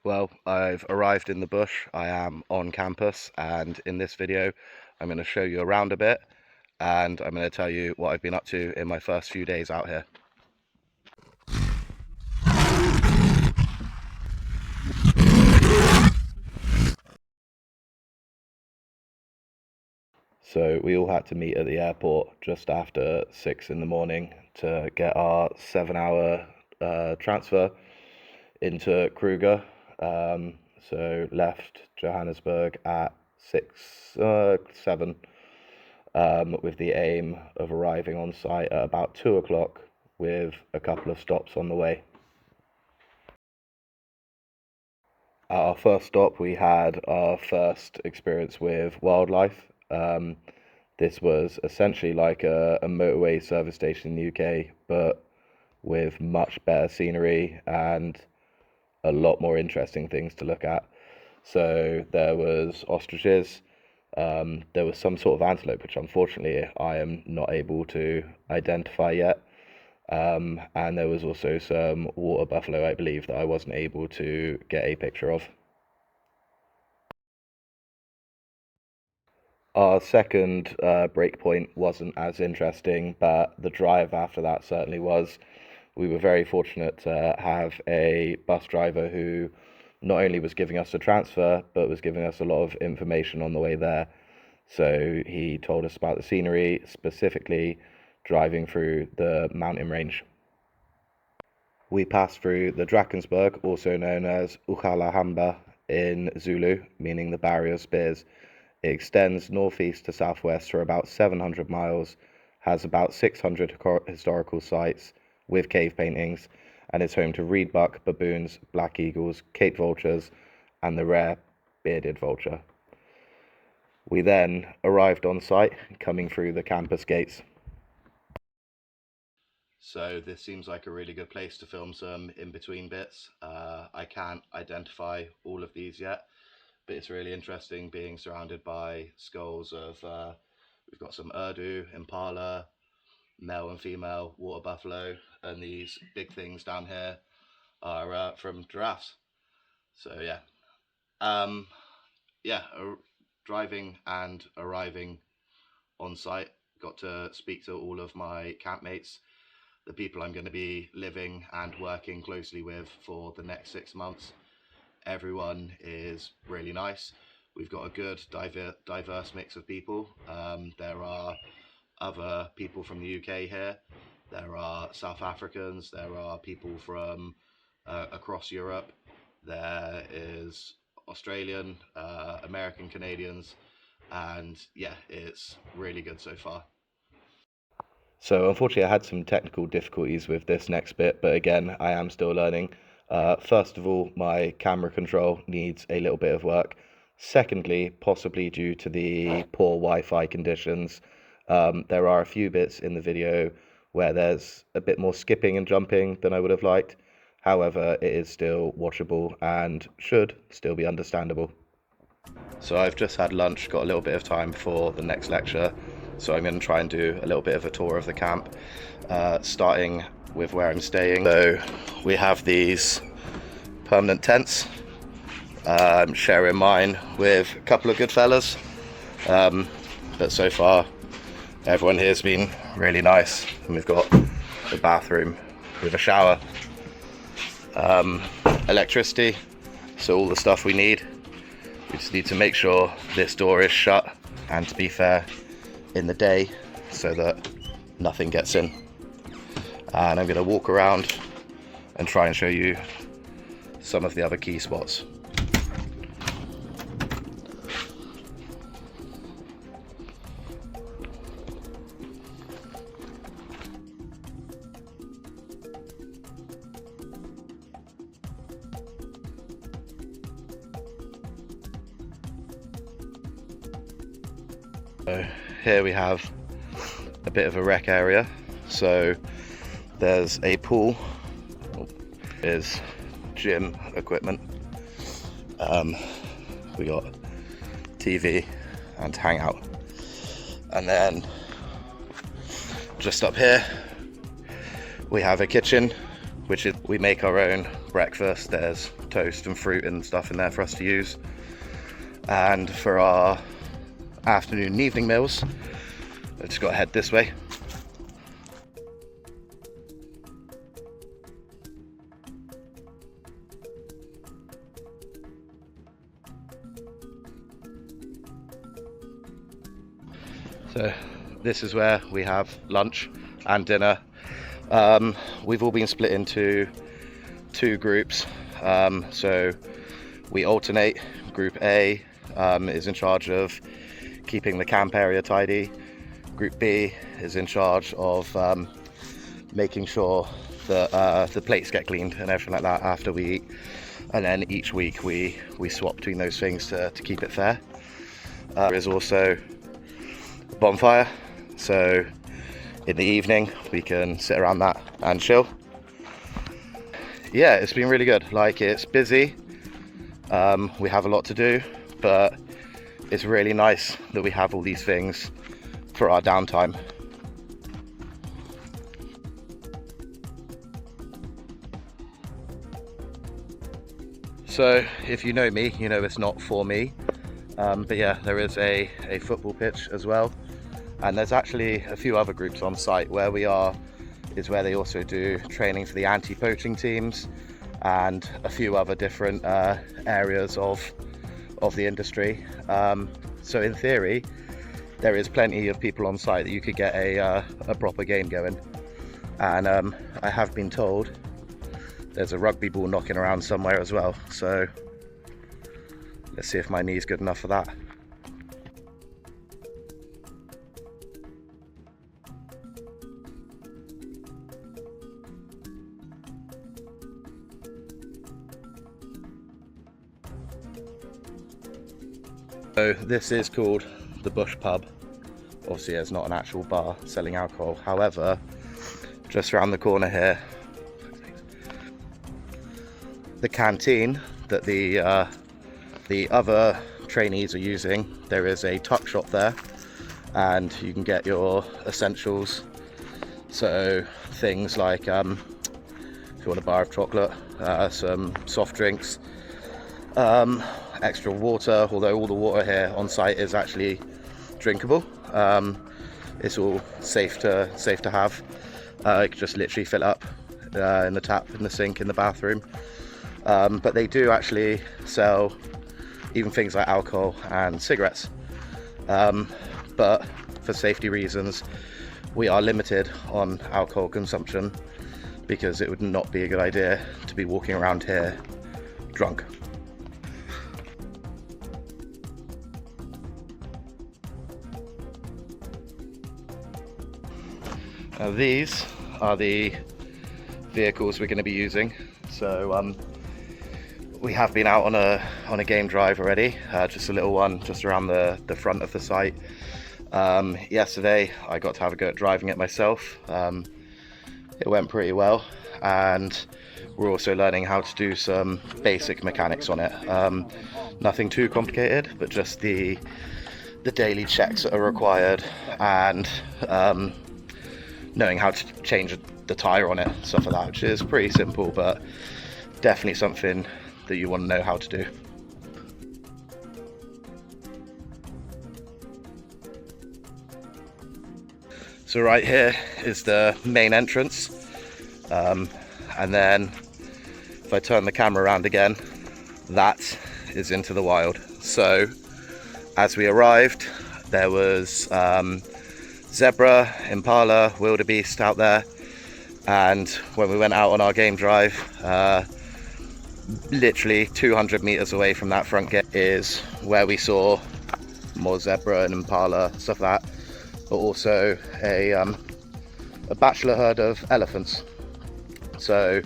Well, I've arrived in the bush. I am on campus, and in this video I'm going to show you around a bit, and I'm going to tell you what I've been up to in my first few days out here. So we all had to meet at the airport just after 6 in the morning to get our 7-hour transfer into Kruger. So left Johannesburg at 7, with the aim of arriving on site at about 2 o'clock with a couple of stops on the way. At our first stop, we had our first experience with wildlife. This was essentially like a motorway service station in the UK, but with much better scenery and a lot more interesting things to look at. So there was ostriches, there was some sort of antelope, which unfortunately I am not able to identify yet. And there was also some water buffalo, I believe, that I wasn't able to get a picture of. Our second break point wasn't as interesting, but the drive after that certainly was. We were very fortunate to have a bus driver who not only was giving us a transfer, but was giving us a lot of information on the way there. So he told us about the scenery, specifically driving through the mountain range. We passed through the Drakensberg, also known as Ukhalahamba in Zulu, meaning the Barrier of Spears. It extends northeast to southwest for about 700 miles, has about 600 historical sites with cave paintings, and is home to reedbuck, baboons, black eagles, Cape vultures, and the rare bearded vulture. We then arrived on site, coming through the campus gates. So this seems like a really good place to film some in-between bits. I can't identify all of these yet, but it's really interesting being surrounded by skulls of, we've got some Urdu, impala, male and female water buffalo, and these big things down here are from giraffes. So driving and arriving on site, got to speak to all of my campmates, the people I'm going to be living and working closely with for the next 6 months. Everyone is really nice. We've got a good diverse mix of people. There are other people from the UK here. There are South Africans. There are people from across Europe. There is Australian, American, Canadians, and yeah, it's really good so far. So unfortunately I had some technical difficulties with this next bit, but again, I am still learning. First of all, my camera control needs a little bit of work. Secondly, possibly due to the poor Wi-Fi conditions, there are a few bits in the video where there's a bit more skipping and jumping than I would have liked. However, it is still watchable and should still be understandable. So I've just had lunch, got a little bit of time before the next lecture, so I'm going to try and do a little bit of a tour of the camp, starting with where I'm staying. So we have these permanent tents. I'm sharing mine with a couple of good fellas, but so far everyone here has been really nice, and we've got a bathroom with a shower, electricity, so all the stuff we need. We just need to make sure this door is shut, and to be fair, in the day, so that nothing gets in. And I'm going to walk around and try and show you some of the other key spots. So here we have a bit of a rec area. So there's a pool, there's gym equipment, we got TV and hangout, and then just up here we have a kitchen, which is, we make our own breakfast. There's toast and fruit and stuff in there for us to use. And for our afternoon and evening meals, I've just got to head this way. So this is where we have lunch and dinner. We've all been split into 2 groups, so we alternate. Group A is in charge of keeping the camp area tidy. Group B is in charge of making sure that the plates get cleaned and everything like that after we eat. And then each week we swap between those things to keep it fair. There is also a bonfire, so in the evening we can sit around that and chill. Yeah, it's been really good. Like, it's busy, we have a lot to do, but it's really nice that we have all these things for our downtime. So if you know me, you know it's not for me, but yeah, there is a football pitch as well, and there's actually a few other groups on site. Where we are is where they also do training for the anti-poaching teams and a few other different areas of the industry. So in theory, there is plenty of people on site that you could get a proper game going. And I have been told there's a rugby ball knocking around somewhere as well. So let's see if my knee's good enough for that. So this is called the Bush Pub. Obviously it's not an actual bar selling alcohol. However, just around the corner here, the canteen that the other trainees are using, there is a tuck shop there, and you can get your essentials. So things like if you want a bar of chocolate, some soft drinks, extra water, although all the water here on site is actually drinkable. It's all safe to have. You can just literally fill it up in the tap, in the sink, in the bathroom. But they do actually sell even things like alcohol and cigarettes. But for safety reasons, we are limited on alcohol consumption, because it would not be a good idea to be walking around here drunk. Now these are the vehicles we're going to be using. So we have been out on a game drive already, just a little one just around the front of the site. Yesterday I got to have a go at driving it myself. It went pretty well, and we're also learning how to do some basic mechanics on it. Nothing too complicated, but just the daily checks that are required, and knowing how to change the tyre on it, stuff like that, which is pretty simple, but definitely something that you want to know how to do. So right here is the main entrance, and then if I turn the camera around again, that is into the wild. So as we arrived, there was zebra, impala, wildebeest out there, and when we went out on our game drive, literally 200 meters away from that front gate is where we saw more zebra and impala, stuff like that, but also a bachelor herd of elephants. So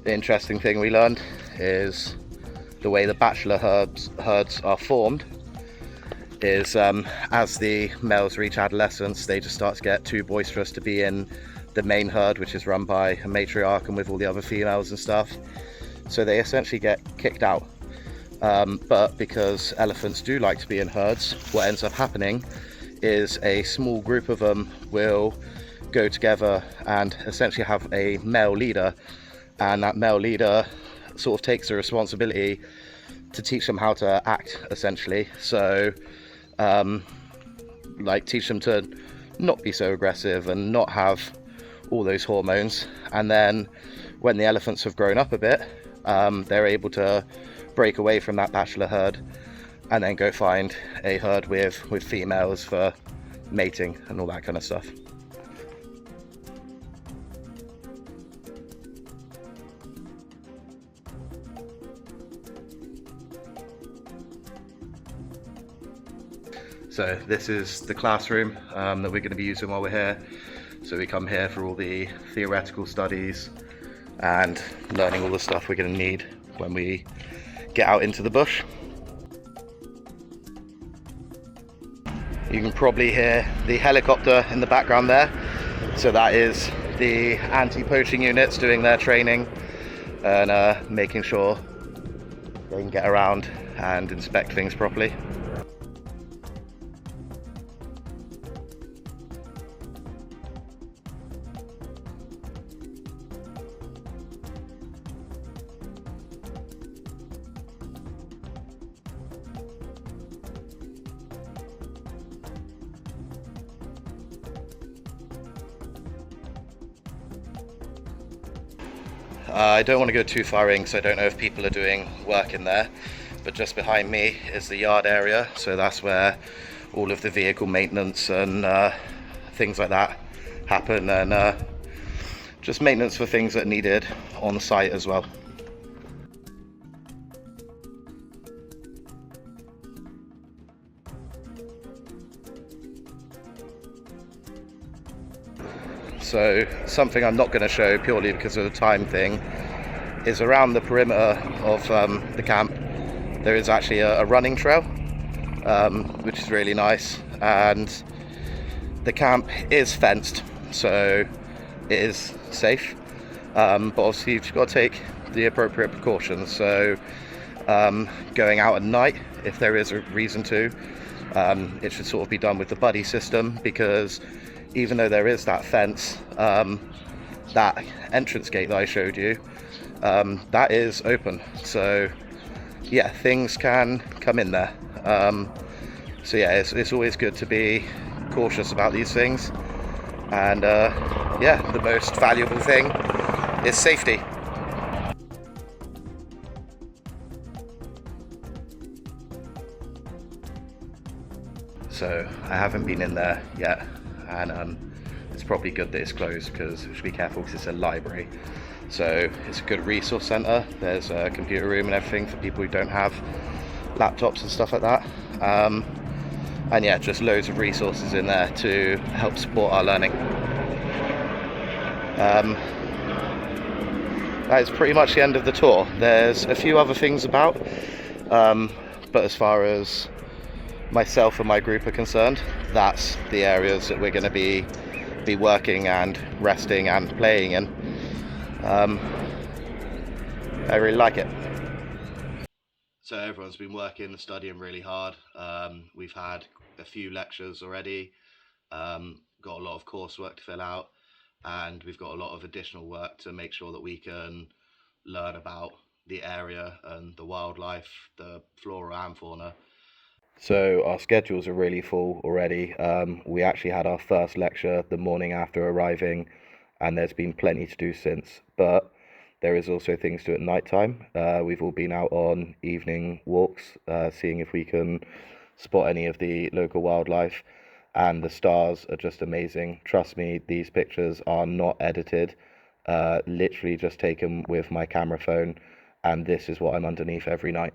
the interesting thing we learned is the way the bachelor herds are formed is as the males reach adolescence, they just start to get too boisterous to be in the main herd, which is run by a matriarch and with all the other females and stuff. So they essentially get kicked out. But because elephants do like to be in herds, what ends up happening is a small group of them will go together and essentially have a male leader, and that male leader sort of takes the responsibility to teach them how to act, essentially. So like teach them to not be so aggressive and not have all those hormones, and then when the elephants have grown up a bit, they're able to break away from that bachelor herd and then go find a herd with females for mating and all that kind of stuff. So this is the classroom that we're going to be using while we're here. So we come here for all the theoretical studies and learning all the stuff we're going to need when we get out into the bush. You can probably hear the helicopter in the background there. So that is the anti-poaching units doing their training and making sure they can get around and inspect things properly. I don't want to go too far in because I don't know if people are doing work in there, but just behind me is the yard area, so that's where all of the vehicle maintenance and things like that happen, and just maintenance for things that are needed on site as well. So something I'm not going to show purely because of the time thing is around the perimeter of the camp there is actually a running trail, which is really nice, and the camp is fenced, so it is safe, but obviously you've got to take the appropriate precautions. So going out at night, if there is a reason to, it should sort of be done with the buddy system, because even though there is that fence, that entrance gate that I showed you, that is open, so yeah, things can come in there. So yeah, it's always good to be cautious about these things, and yeah, the most valuable thing is safety. So I haven't been in there yet, and it's probably good that it's closed, because we should be careful because it's a library. So it's a good resource centre. There's a computer room and everything for people who don't have laptops and stuff like that. And yeah, just loads of resources in there to help support our learning. That is pretty much the end of the tour. There's a few other things about, but as far as myself and my group are concerned, that's the areas that we're going to be working and resting and playing in. I really like it. So everyone's been working and studying really hard. We've had a few lectures already, got a lot of coursework to fill out, and we've got a lot of additional work to make sure that we can learn about the area and the wildlife, the flora and fauna. So our schedules are really full already. We actually had our first lecture the morning after arriving, and there's been plenty to do since, but there is also things to do at night time. We've all been out on evening walks, seeing if we can spot any of the local wildlife, and the stars are just amazing. Trust me, these pictures are not edited, literally just taken with my camera phone, and this is what I'm underneath every night.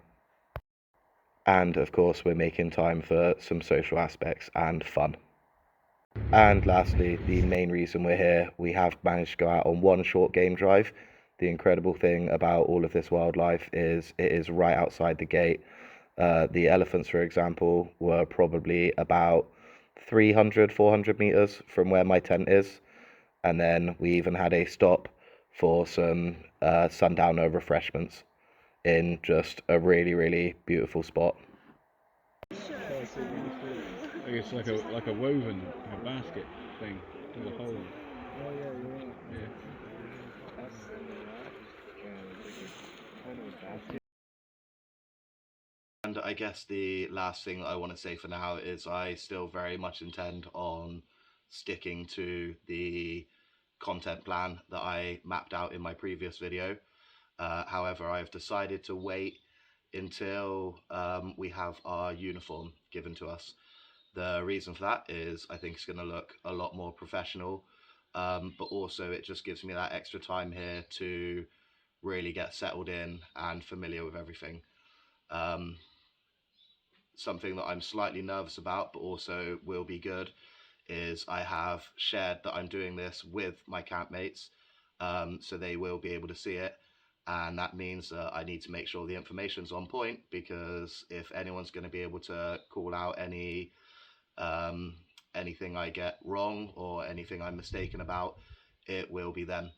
And of course, we're making time for some social aspects and fun. And lastly, the main reason we're here, we have managed to go out on one short game drive. The incredible thing about all of this wildlife is it is right outside the gate. The elephants, for example, were probably about 300-400 meters from where my tent is. And then we even had a stop for some sundowner refreshments in just a really, really beautiful spot. It's like a woven basket thing with a hole in it. Oh yeah, you're right. Yeah. That's And I guess the last thing I want to say for now is I still very much intend on sticking to the content plan that I mapped out in my previous video. However, I've decided to wait until we have our uniform given to us. The reason for that is I think it's going to look a lot more professional, but also it just gives me that extra time here to really get settled in and familiar with everything. Something that I'm slightly nervous about, but also will be good, is I have shared that I'm doing this with my campmates, so they will be able to see it. And that means that I need to make sure the information's on point, because if anyone's going to be able to call out anything I get wrong or anything I'm mistaken about, it will be them.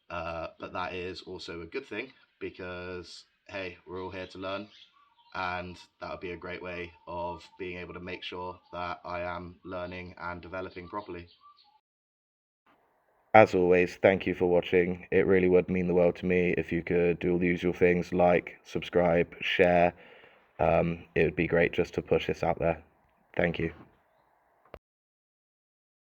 But that is also a good thing, because hey, we're all here to learn, and that would be a great way of being able to make sure that I am learning and developing properly. As always, thank you for watching. It really would mean the world to me if you could do all the usual things like subscribe, share. It would be great just to push this out there. Thank you.